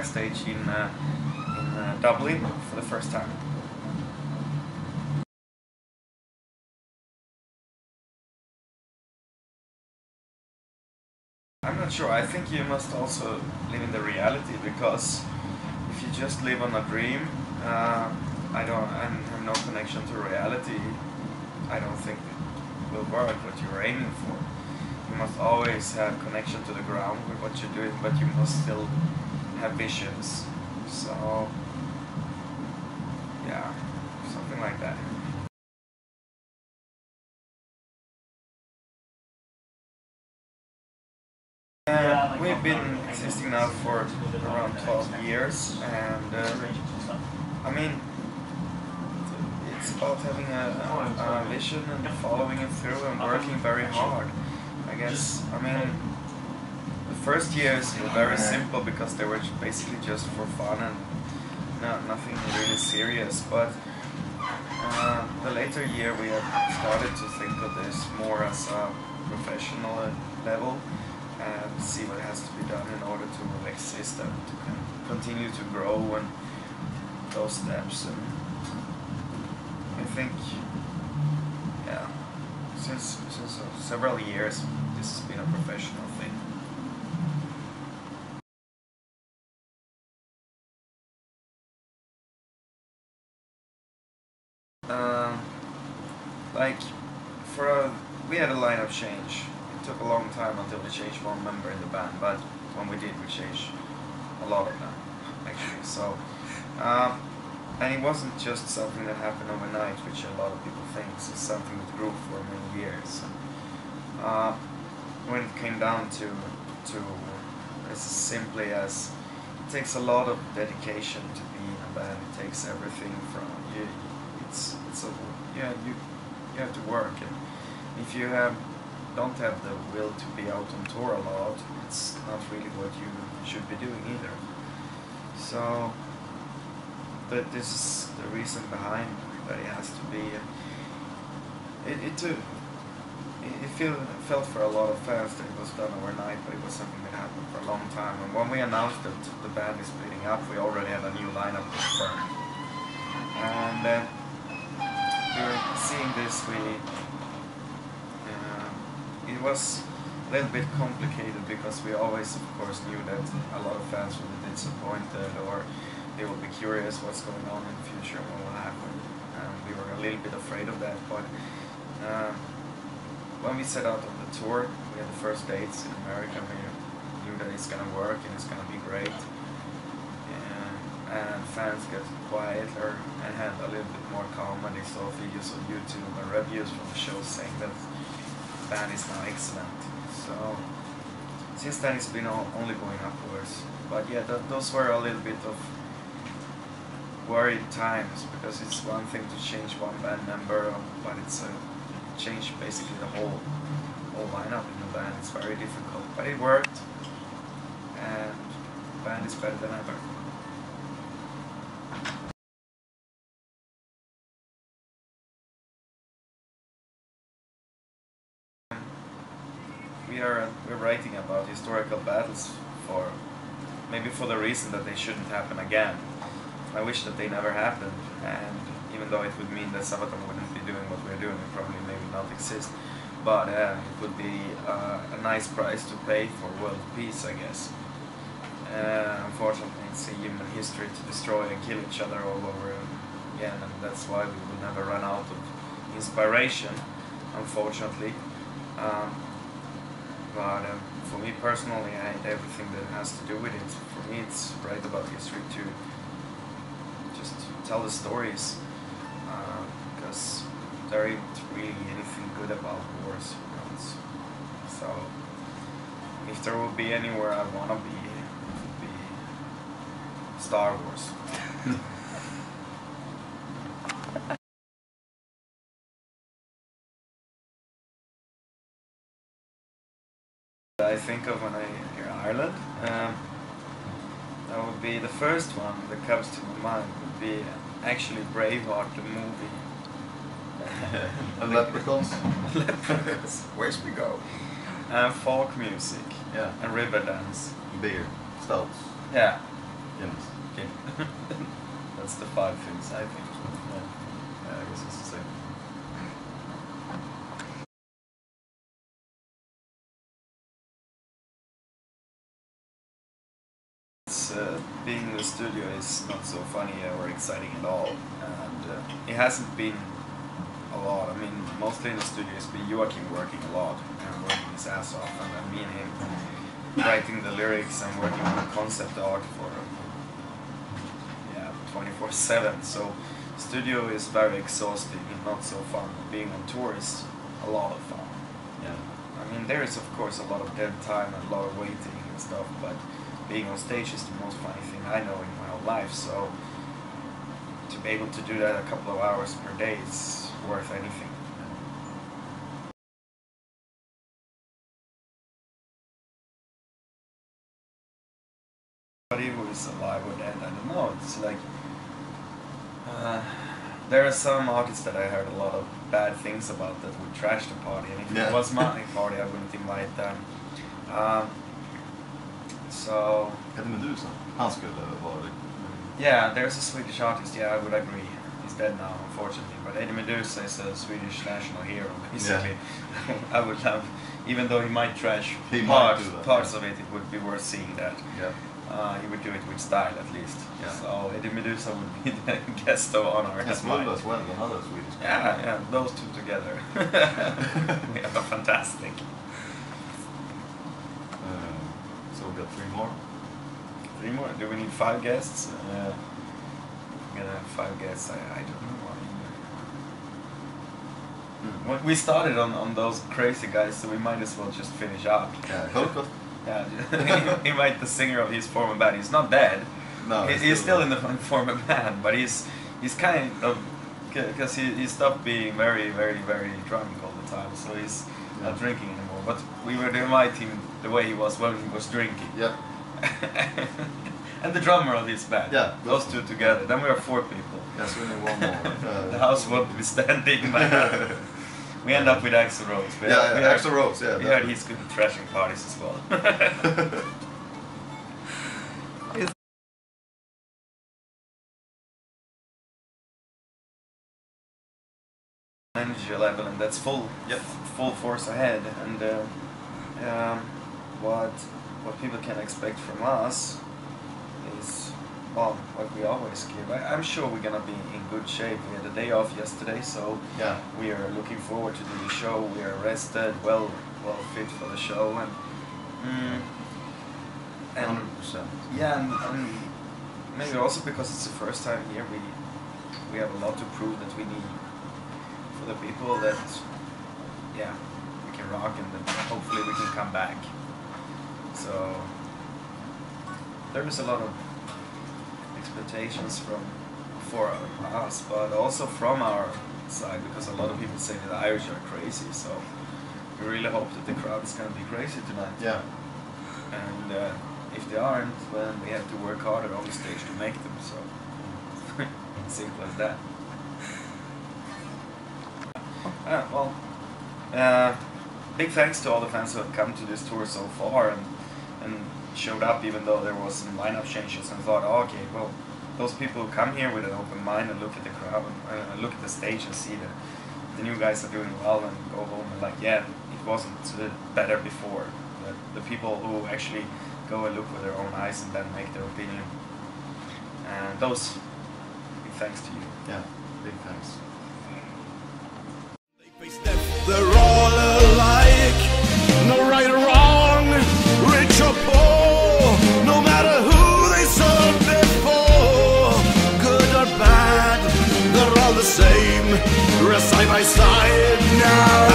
stage in Dublin for the first time. I'm not sure. I think you must also live in the reality, because if you just live on a dream, I have no connection to reality. I don't think it will work what you're aiming for. You must always have connection to the ground with what you're doing, but you must still have visions. So, yeah, something like that. We've been existing now for around 12 years, and I mean, it's about having a vision and following it through and working very hard. I guess, I mean, the first years were very simple because they were basically just for fun and nothing really serious, but the later year we have started to think of this more as a professional level and see what has to be done in order to exist and to continue to grow and those steps. And I think, yeah, since several years this has been a professional thing. Like, we had a lineup change. It took a long time until we changed one member in the band, but when we did, we changed a lot of them, actually. So, and it wasn't just something that happened overnight, which a lot of people think. It's something that grew for many years. When it came down to as simply as it takes a lot of dedication to be in a band. It takes everything from you. You have to work, and if you don't have the will to be out on tour a lot, it's not really what you should be doing either. So, but this is the reason behind that it has to be. It felt for a lot of fans that it was done overnight, but it was something that happened for a long time. And when we announced that the band is splitting up, we already had a new lineup confirmed. And we were seeing this, it was a little bit complicated because we always, of course, knew that a lot of fans will be disappointed or they will be curious what's going on in the future and what will happen. We were a little bit afraid of that, but when we set out on the tour, we had the first dates in America. We knew that it's gonna work and it's gonna be great. And fans get quieter and had a little bit more calm when they saw videos on YouTube and reviews from the show saying that the band is now excellent. So since then it's been only going upwards. But yeah, those were a little bit of worried times, because it's one thing to change one band member, but it's change basically the whole lineup in the band. It's very difficult, but it worked, and the band is better than ever. We're writing about historical battles maybe for the reason that they shouldn't happen again. I wish that they never happened, and even though it would mean that SABATON wouldn't be doing what we're doing, it probably maybe not exist, but it would be a nice price to pay for world peace, I guess. Unfortunately, it's a human history to destroy and kill each other all over again, and that's why we will never run out of inspiration, unfortunately. But for me personally, I hate everything that has to do with it. For me, it's write about history to just tell the stories, because there isn't really anything good about wars. So if there will be anywhere I want to be, it would be Star Wars. I think of when I hear Ireland, that would be the first one that comes to my mind, would be actually Braveheart, the movie. And leprechauns? Leprechauns. Where's we go? Folk music. Yeah. And river dance. Beer. Stouts. Yeah. Yes. Okay. That's the 5 things, I think. Yeah, I guess it's the same. Being in the studio is not so funny or exciting at all, and it hasn't been a lot. I mean, mostly in the studio it's been Joachim working a lot and working his ass off, and then me and him writing the lyrics and working on concept art for 24/7. So studio is very exhausting and not so fun. Being on tour is a lot of fun. Yeah. I mean, there is of course a lot of dead time and a lot of waiting and stuff, but being on stage is the most funny thing I know in my whole life. So to be able to do that a couple of hours per day is worth anything. Somebody who is alive or dead, I don't know. It's like there are some artists that I heard a lot of bad things about that would trash the party, and if it was my party, I wouldn't invite them. So Eddie Meduza, han skulle vara det. Yeah, there's a Swedish artist. Yeah, I would agree. He's dead now, unfortunately. But Eddie Meduza is a Swedish national hero, basically. Yeah. I would love, even though he might trash parts of it, it would be worth seeing that. Yeah. He would do it with style, at least. Yeah. So Eddie Meduza would be the guest of honor. As well as another Swedish guy. Yeah, those two together. Yeah, fantastic. So we got 3 more. 3 more? Do we need 5 guests? We're gonna have 5 guests. I don't know. When we started on those crazy guys, so we might as well just finish up. Yeah, yeah, invite the singer of his former band. He's not dead. No, he's still in the former band, but he's kind of, because he stopped being very drunk all the time, so he's not drinking anymore. But we would invite him the way he was when he was drinking. Yeah. And the drummer of his band. Yeah. Those two together. Then we are 4 people. Yes, we need 1 more. The house won't be standing. We end up with Axl Rose. Axl Rose. Yeah. We heard he's good at trashing parties as well. Energy level, and that's full force ahead. And what people can expect from us is, well, what we always give. I'm sure we're gonna be in good shape. We had a day off yesterday, so we are looking forward to do the show. We are rested, well fit for the show, and 100%. Yeah, and maybe also because it's the first time here, we have a lot to prove that we need for the people that we can rock, and then hopefully we can come back. So there is a lot of expectations for us, but also from our side, because a lot of people say that the Irish are crazy. So we really hope that the crowd is going to be crazy tonight. Yeah. And if they aren't, then we have to work harder on the stage to make them. So simple as that. Big thanks to all the fans who have come to this tour so far and showed up, even though there was some lineup changes, and thought, oh, okay, well, those people who come here with an open mind and look at the crowd and look at the stage and see that the new guys are doing well, and go home and like, yeah, it wasn't better before. The people who actually go and look with their own eyes and then make their opinion. And those, big thanks to you. Yeah, big thanks. They're all alike, no right or wrong, rich or poor, no matter who they served before, good or bad, they're all the same, rest side by side now.